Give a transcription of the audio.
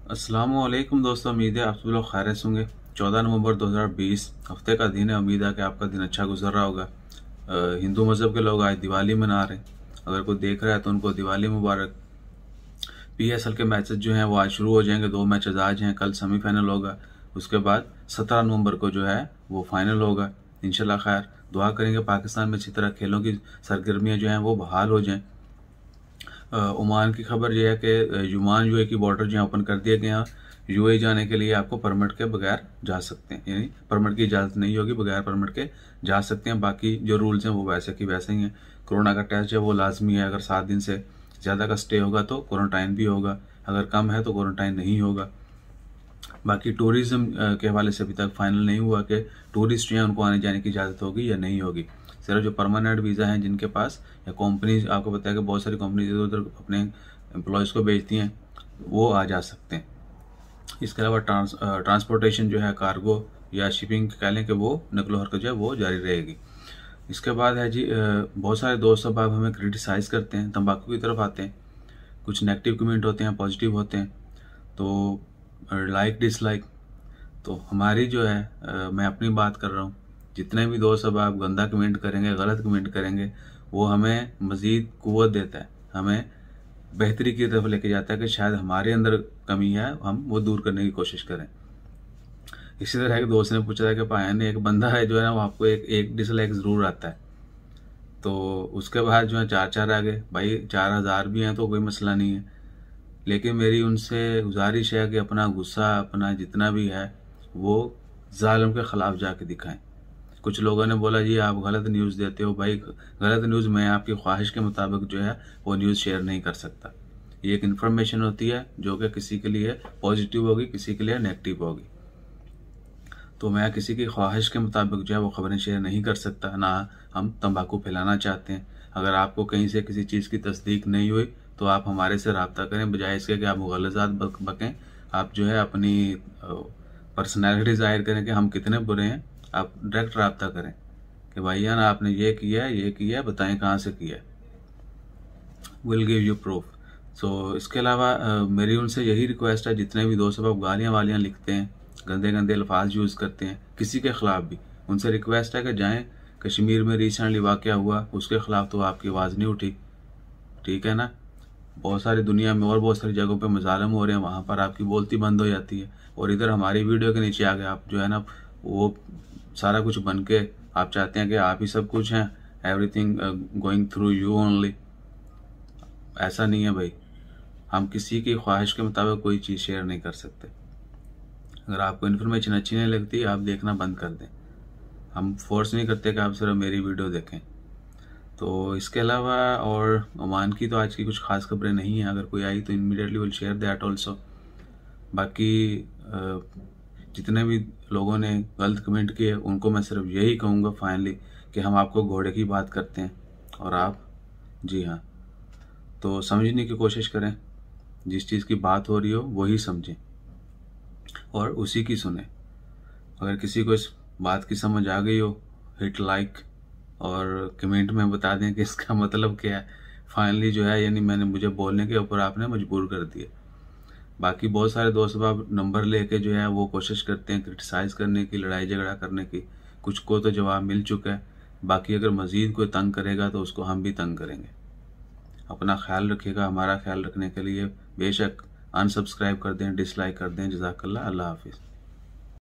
अस्सलामुअलैकुम दोस्तों, उम्मीद है आप सब लोग खैरियत से होंगे। 14 नवंबर 2020 हफ्ते का दिन है। उम्मीद है कि आपका दिन अच्छा गुजर रहा होगा। हिंदू मज़हब के लोग आज दिवाली मना रहे हैं। अगर कोई देख रहा है तो उनको दिवाली मुबारक। पीएसएल के मैचेस जो हैं वो आज शुरू हो जाएंगे। 2 मैचेस आज हैं, कल सेमीफाइनल होगा। उसके बाद 17 नवंबर को जो है वो फाइनल होगा। इंशाल्लाह खैर दुआ करेंगे पाकिस्तान में अच्छी तरह खेलों की सरगर्मियाँ जो हैं वो बहाल हो जाएँ। ओमान की खबर यह है कि ओमान यूएई की बॉर्डर जो है ओपन कर दिए गए हैं। यूएई जाने के लिए आपको परमिट के बगैर जा सकते हैं, यानी परमिट की इजाज़त नहीं होगी, बगैर परमिट के जा सकते हैं। बाकी जो रूल्स हैं वो वैसे की वैसे ही हैं। कोरोना का टेस्ट जो है वो लाजमी है। अगर 7 दिन से ज़्यादा का स्टे होगा तो क्वारंटाइन भी होगा, अगर कम है तो क्वारंटाइन नहीं होगा। बाकी टूरिज़्म के हवाले से अभी तक फाइनल नहीं हुआ कि टूरिस्ट जो हैं उनको आने जाने की इजाज़त होगी या नहीं होगी। सिर्फ जो परमानेंट वीज़ा हैं जिनके पास, या कंपनीज, आपको पता है कि बहुत सारी कंपनीज इधर उधर अपने एम्प्लॉयज़ को भेजती हैं, वो आ जा सकते हैं। इसके अलावा ट्रांसपोर्टेशन जो है, कार्गो या शिपिंग कह लें कि वो नकलो हरकत जो है वो जारी रहेगी। इसके बाद है जी, बहुत सारे दोस्त अब हमें क्रिटिसाइज़ करते हैं, तंबाकू की तरफ आते हैं। कुछ नेगेटिव कमेंट होते हैं, पॉजिटिव होते हैं, तो लाइक डिसलाइक। तो हमारी जो है, मैं अपनी बात कर रहा हूँ, जितने भी दोस्त अब आप गंदा कमेंट करेंगे, गलत कमेंट करेंगे, वो हमें मज़ीद क़ुव्वत देता है, हमें बेहतरी की तरफ लेके जाता है कि शायद हमारे अंदर कमी है, हम वो दूर करने की कोशिश करें। इसी तरह एक दोस्त ने पूछा था कि पायन एक बंदा है जो है ना, वो आपको एक डिसलाइक ज़रूर आता है। तो उसके बाद जो है 4 आ गए। भाई 4000 भी हैं तो कोई मसला नहीं है, लेकिन मेरी उनसे गुजारिश है कि अपना गुस्सा, अपना जितना भी है वो जालिम के ख़िलाफ़ जाके दिखाएं। कुछ लोगों ने बोला जी आप गलत न्यूज़ देते हो। भाई गलत न्यूज़ मैं आपकी ख्वाहिश के मुताबिक जो है वो न्यूज़ शेयर नहीं कर सकता। ये एक इन्फॉर्मेशन होती है जो कि किसी के लिए पॉजिटिव होगी, किसी के लिए नेगेटिव होगी। तो मैं किसी की ख्वाहिश के मुताबिक जो है वो खबरें शेयर नहीं कर सकता, ना हम तंबाकू फैलाना चाहते हैं। अगर आपको कहीं से किसी चीज़ की तस्दीक नहीं हुई तो आप हमारे से रब्ता करें, बजाय इसके कि आप मुग़ल्लज़ात बकें। आप जो है अपनी पर्सनैलिटी ज़ाहिर करें कि हम कितने बुरे हैं। आप डायरेक्ट रब्ता करें कि भैया ना आपने ये किया है, ये किया है, बताएं कहाँ से किया है, विल गिव यू प्रूफ। सो इसके अलावा मेरी उनसे यही रिक्वेस्ट है, जितने भी दोस्त अब गालियाँ वालियाँ लिखते हैं, गंदे गंदे अल्फाज यूज़ करते हैं किसी के ख़िलाफ़ भी, उनसे रिक्वेस्ट है कि जाएं। कश्मीर में रिसेंटली वाक़या हुआ, उसके ख़िलाफ़ तो आपकी आवाज़ नहीं उठी, ठीक है ना। बहुत सारी दुनिया में और बहुत सारी जगहों पे मज़ालिम हो रहे हैं, वहाँ पर आपकी बोलती बंद हो जाती है। और इधर हमारी वीडियो के नीचे आगे आप जो है ना वो सारा कुछ बन के आप चाहते हैं कि आप ही सब कुछ हैं, everything going through you only. ऐसा नहीं है भाई, हम किसी की ख्वाहिश के मुताबिक कोई चीज़ शेयर नहीं कर सकते। अगर आपको इन्फॉर्मेशन अच्छी नहीं लगती, आप देखना बंद कर दें। हम फोर्स नहीं करते कि आप सिर्फ मेरी वीडियो देखें। तो इसके अलावा और ओमान की तो आज की कुछ खास खबरें नहीं हैं। अगर कोई आई तो immediately will share that also. बाकी जितने भी लोगों ने गलत कमेंट किए उनको मैं सिर्फ यही कहूँगा फाइनली कि हम आपको घोड़े की बात करते हैं और आप, जी हाँ, तो समझने की कोशिश करें। जिस चीज़ की बात हो रही हो वही समझें और उसी की सुने। अगर किसी को इस बात की समझ आ गई हो, हिट लाइक और कमेंट में बता दें कि इसका मतलब क्या है। फाइनली जो है, यानी मैंने मुझे बोलने के ऊपर आपने मजबूर कर दिया। बाकी बहुत सारे दोस्त अब नंबर लेके जो है वो कोशिश करते हैं क्रिटिसाइज़ करने की, लड़ाई झगड़ा करने की। कुछ को तो जवाब मिल चुका है, बाकी अगर मज़ीद कोई तंग करेगा तो उसको हम भी तंग करेंगे। अपना ख्याल रखिएगा। हमारा ख्याल रखने के लिए बेशक अनसब्सक्राइब कर दें, डिसलाइक कर दें। जज़ाकल्लाह, अल्लाह हाफिज़।